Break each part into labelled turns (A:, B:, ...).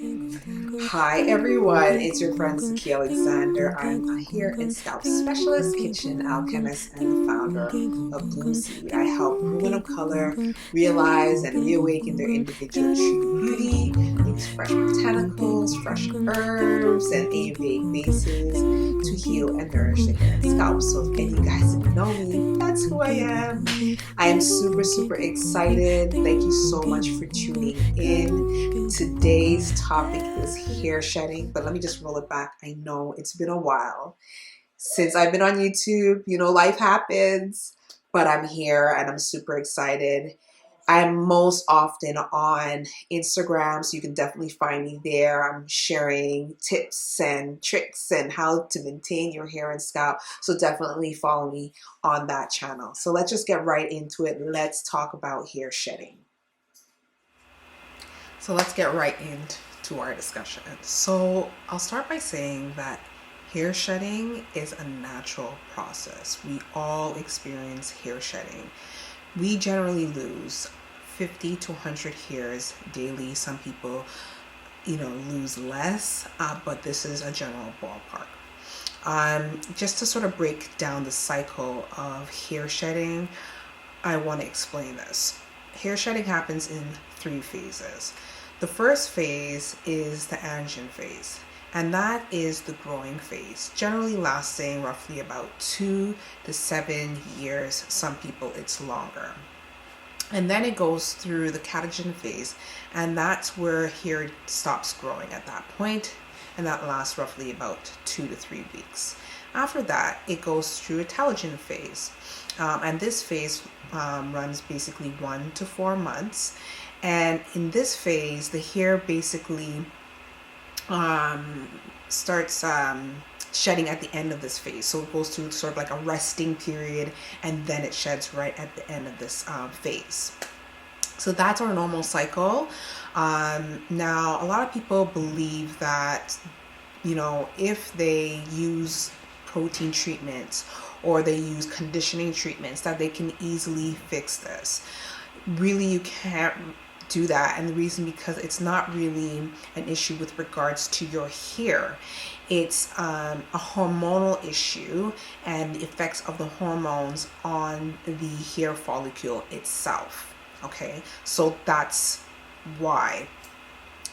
A: Hi everyone, it's your friend Zakiyyah. I'm a hair and scalp specialist, kitchen alchemist, and the founder of BLUMSEED. I help women of color realize and reawaken their individual true beauty, use fresh botanicals, fresh herbs, and Ayurvedic bases to heal and nourish the hair and scalp. So if any of you guys didn't know me, that's who I am. I am super excited. Thank you so much for tuning in. Today's topic is hair shedding, but let me just roll it back. I know it's been a while since I've been on YouTube. You know, life happens, but I'm here and I'm super excited. I'm most often on Instagram, so you can definitely find me there. I'm sharing tips and tricks and how to maintain your hair and scalp. So definitely follow me on that channel. So let's just get right into it. Let's talk about hair shedding. So let's get right into our discussion. So I'll start by saying that hair shedding is a natural process. We all experience hair shedding. We generally lose 50 to 100 hairs daily. Some people, lose less, but this is a general ballpark. Just to sort of break down the cycle of hair shedding, I want to explain this. Hair shedding happens in 3 phases. The first phase is the anagen phase, and that is the growing phase, generally lasting roughly about 2 to 7 years. Some people it's longer. And then it goes through the catagen phase, and that's where hair stops growing at that point, and that lasts roughly about 2 to 3 weeks. After that, it goes through a telogen phase, and this phase runs basically 1 to 4 months. And in this phase, the hair basically starts shedding at the end of this phase. So it goes through sort of like a resting period, and then it sheds right at the end of this phase. So that's our normal cycle. Now, a lot of people believe that, if they use protein treatments or they use conditioning treatments, that they can easily fix this. Really, you can't do that, and the reason because it's not really an issue with regards to your hair. It's a hormonal issue and the effects of the hormones on the hair follicle itself. Okay, so that's why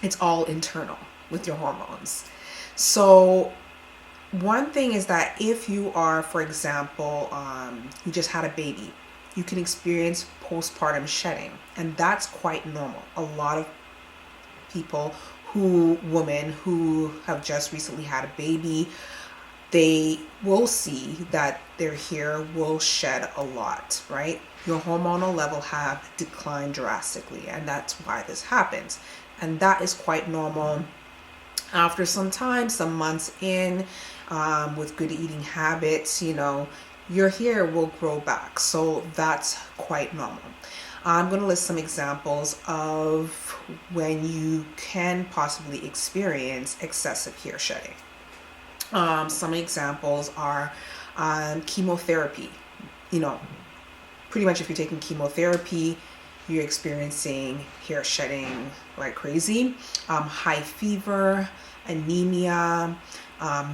A: it's all internal with your hormones. So one thing is that if you are, for example, you just had a baby, you can experience postpartum shedding, and that's quite normal. A lot of women who have just recently had a baby, they will see that their hair will shed a lot, right? Your hormonal level have declined drastically, and that's why this happens. And that is quite normal. After some time, some months in, with good eating habits, your hair will grow back. So that's quite normal. I'm going to list some examples of when you can possibly experience excessive hair shedding. Some examples are chemotherapy. Pretty much if you're taking chemotherapy, you're experiencing hair shedding like crazy. High fever, anemia,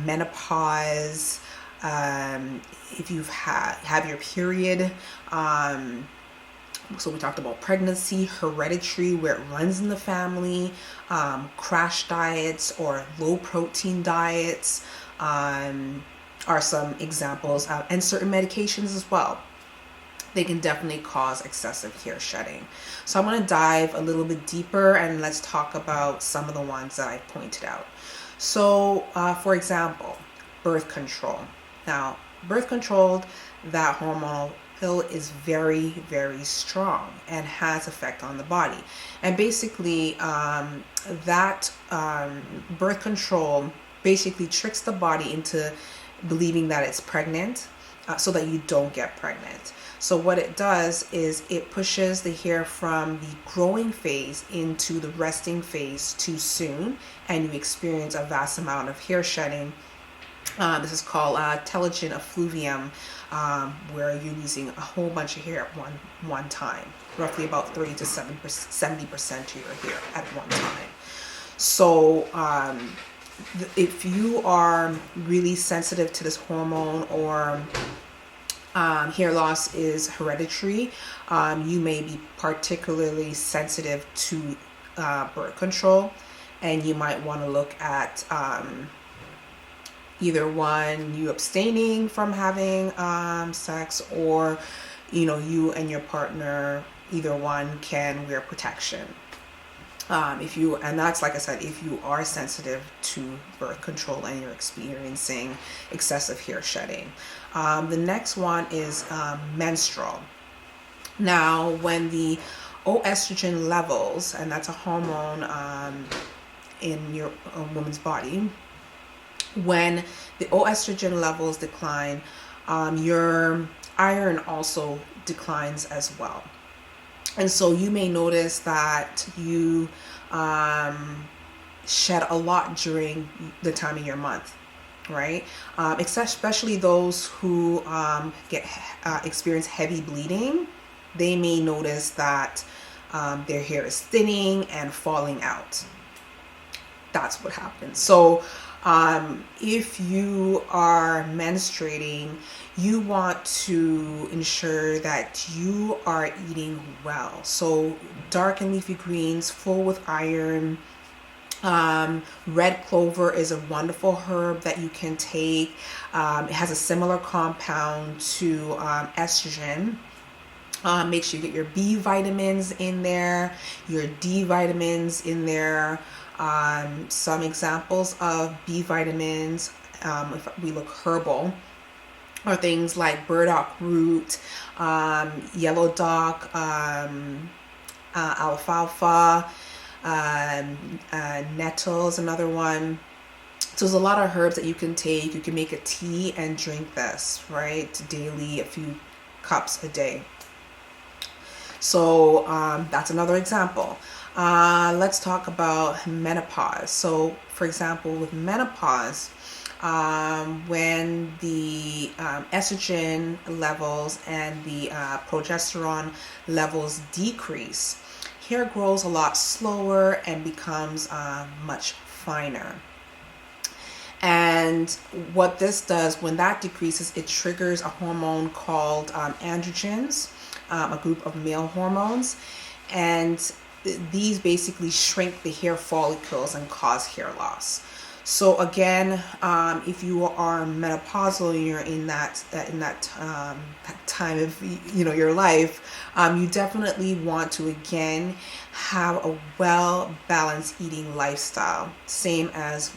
A: menopause, if you've have your period, so we talked about pregnancy, hereditary, where it runs in the family, crash diets or low protein diets are some examples, and certain medications as well. They can definitely cause excessive hair shedding. So I'm going to dive a little bit deeper, and let's talk about some of the ones that I pointed out. So for example, birth control. Now, birth control, that hormonal pill is very strong and has effect on the body. And basically that birth control basically tricks the body into believing that it's pregnant, so that you don't get pregnant. So what it does is it pushes the hair from the growing phase into the resting phase too soon, and you experience a vast amount of hair shedding. This is called telogen effluvium, where you're losing a whole bunch of hair at one time, roughly about 30 to 70% of your hair at one time. So if you are really sensitive to this hormone, or hair loss is hereditary, you may be particularly sensitive to birth control, and you might want to look at either one, you abstaining from having sex, or you and your partner, either one, can wear protection. And that's, like I said, if you are sensitive to birth control and you're experiencing excessive hair shedding. The next one is menstrual. Now, when the estrogen levels, and that's a hormone in your woman's body, when the estrogen levels decline, your iron also declines as well. And so you may notice that you shed a lot during the time of your month, right? Especially those who experience heavy bleeding, they may notice that their hair is thinning and falling out. That's what happens. So if you are menstruating, you want to ensure that you are eating well. So dark and leafy greens, full with iron. Red clover is a wonderful herb that you can take. It has a similar compound to estrogen. Make sure you get your B vitamins in there, your D vitamins in there. Some examples of B vitamins, if we look herbal, are things like burdock root, yellow dock, alfalfa, nettle is another one. So there's a lot of herbs that you can take. You can make a tea and drink this, right, daily, a few cups a day. So that's another example. Let's talk about menopause. So, for example, with menopause, when the estrogen levels and the progesterone levels decrease, hair grows a lot slower and becomes much finer. And what this does, when that decreases, it triggers a hormone called androgens, a group of male hormones, and these basically shrink the hair follicles and cause hair loss. So again, if you are menopausal and you're in that time of your life, you definitely want to again have a well balanced eating lifestyle, same as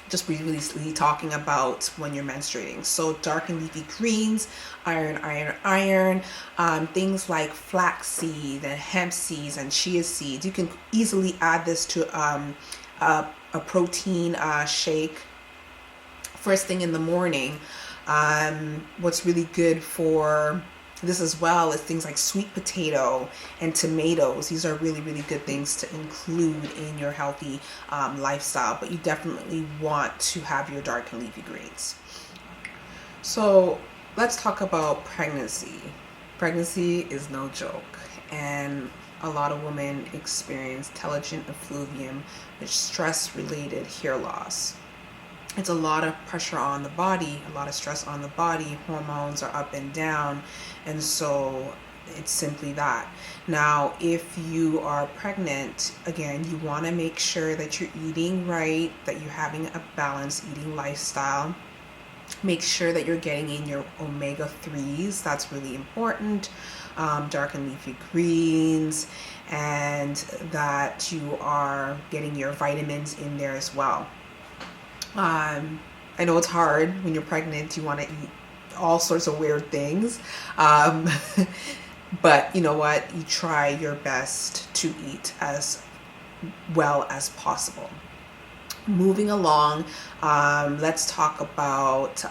A: just previously talking about when you're menstruating. So dark and leafy greens, iron, things like flax seed and hemp seeds and chia seeds. You can easily add this to a protein shake first thing in the morning. What's really good for this as well is things like sweet potato and tomatoes. These are really, really good things to include in your healthy lifestyle, but you definitely want to have your dark and leafy greens. So let's talk about pregnancy. Pregnancy is no joke, and a lot of women experience telogen effluvium, which is stress-related hair loss. It's a lot of pressure on the body, a lot of stress on the body. Hormones are up and down, and so it's simply that. Now, if you are pregnant, again, you want to make sure that you're eating right, that you're having a balanced eating lifestyle. Make sure that you're getting in your omega-3s. That's really important. Dark and leafy greens, and that you are getting your vitamins in there as well. I know it's hard when you're pregnant. You want to eat all sorts of weird things. But you know what? You try your best to eat as well as possible. Moving along, let's talk about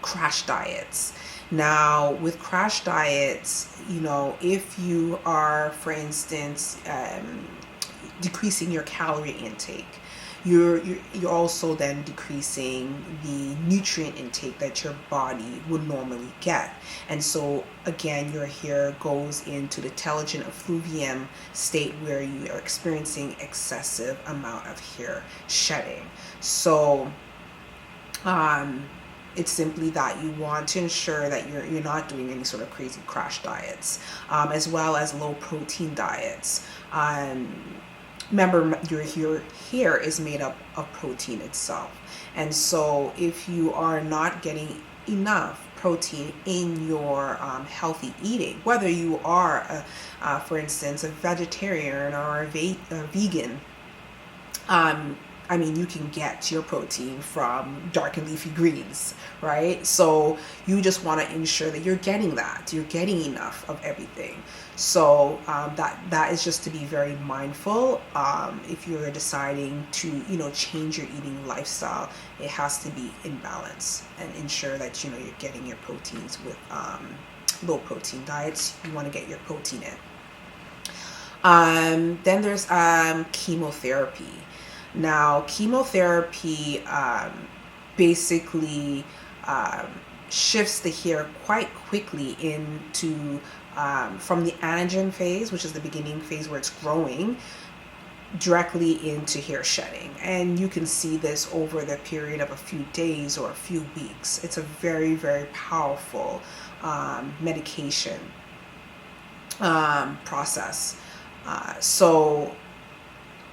A: crash diets. Now, with crash diets, if you are, for instance, decreasing your calorie intake, you're also then decreasing the nutrient intake that your body would normally get. And so again, your hair goes into the telogen effluvium state where you are experiencing excessive amount of hair shedding. So it's simply that you want to ensure that you're not doing any sort of crazy crash diets, as well as low protein diets. Remember, your hair is made up of protein itself, and so if you are not getting enough protein in your healthy eating, whether you are for instance, a vegetarian or a vegan, I mean, you can get your protein from dark and leafy greens, right? So you just want to ensure that you're getting that. You're getting enough of everything. So that is just to be very mindful. If you're deciding to, change your eating lifestyle, it has to be in balance and ensure that, you're getting your proteins with low protein diets. You want to get your protein in. Then there's chemotherapy. Now, chemotherapy basically shifts the hair quite quickly into from the anagen phase, which is the beginning phase where it's growing, directly into hair shedding. And you can see this over the period of a few days or a few weeks. It's a very, very powerful medication process. So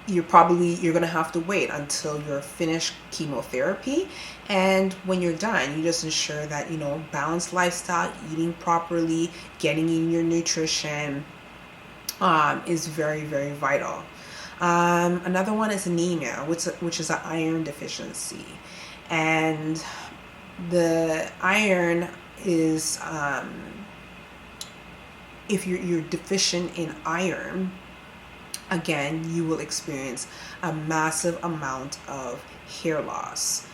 A: you're going to have to wait until you're finished chemotherapy, and when you're done, you just ensure that balanced lifestyle, eating properly, getting in your nutrition is very, very vital. Another one is anemia, which is an iron deficiency, and the iron is if you're deficient in iron, again, you will experience a massive amount of hair loss.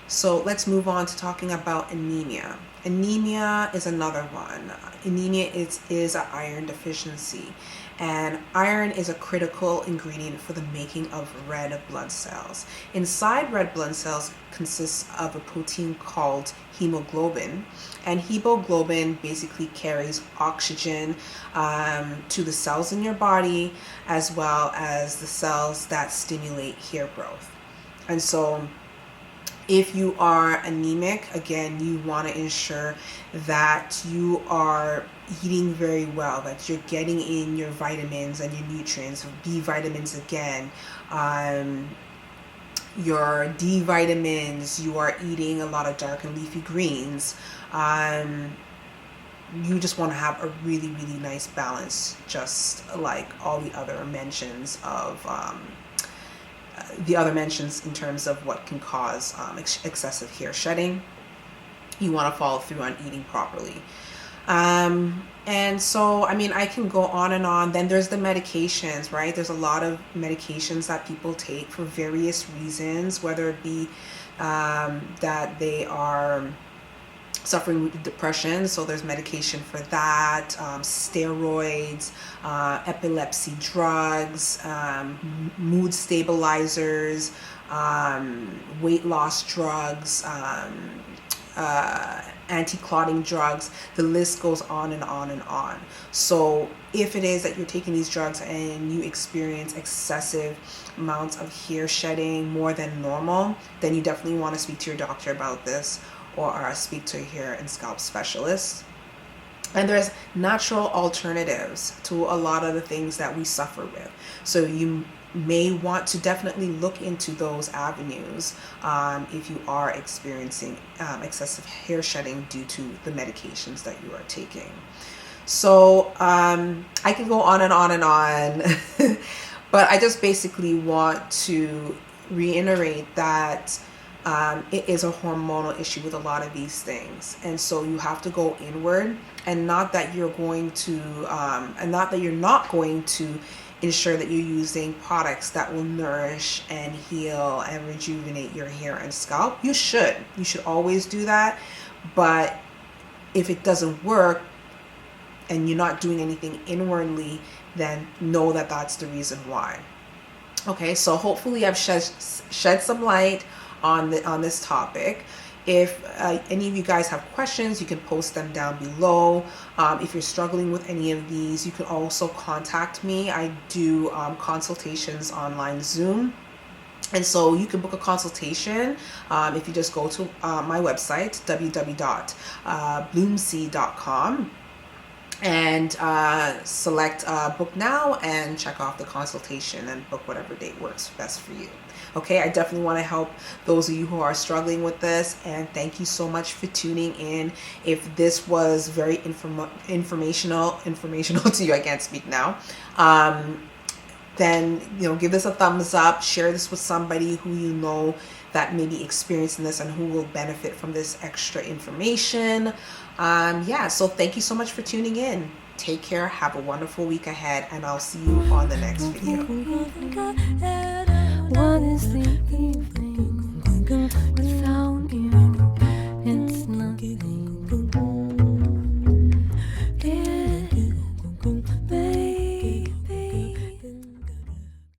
A: So let's move on to talking about anemia. Anemia is another one. Anemia is an iron deficiency, and iron is a critical ingredient for the making of red blood cells. Inside red blood cells consists of a protein called hemoglobin, and hemoglobin basically carries oxygen to the cells in your body, as well as the cells that stimulate hair growth. And so if you are anemic, again, you want to ensure that you are eating very well, that you're getting in your vitamins and your nutrients, B vitamins again, your D vitamins, you are eating a lot of dark and leafy greens. You just want to have a really, really nice balance, just like all the other mentions of in terms of what can cause excessive hair shedding. You want to follow through on eating properly. And so, I mean, I can go on and on. Then there's the medications, right? There's a lot of medications that people take for various reasons, whether it be that they are suffering with depression, so there's medication for that, steroids, epilepsy drugs, mood stabilizers, weight loss drugs, anti-clotting drugs. The list goes on and on and on. So if it is that you're taking these drugs and you experience excessive amounts of hair shedding, more than normal, then you definitely want to speak to your doctor about this, or speak to a hair and scalp specialist. And there's natural alternatives to a lot of the things that we suffer with. So you may want to definitely look into those avenues if you are experiencing excessive hair shedding due to the medications that you are taking. So I can go on and on and on, but I just basically want to reiterate that it is a hormonal issue with a lot of these things, and so you have to go inward, and not that you're going to and not that you're not going to ensure that you're using products that will nourish and heal and rejuvenate your hair and scalp. You should always do that, but if it doesn't work, and you're not doing anything inwardly, then know that that's the reason why. Okay, so hopefully I've shed some light on this topic. If any of you guys have questions, you can post them down below. If you're struggling with any of these, you can also contact me. I do consultations online, Zoom. And so you can book a consultation if you just go to my website, www.bloomseed.com, and select book now and check off the consultation and book whatever date works best for you. Okay, I definitely want to help those of you who are struggling with this, and thank you so much for tuning in. If this was very informational to you, I can't speak now, then give this a thumbs up, share this with somebody who you know that may be experiencing this and who will benefit from this extra information. So thank you so much for tuning in. Take care, have a wonderful week ahead, and I'll see you on the next video.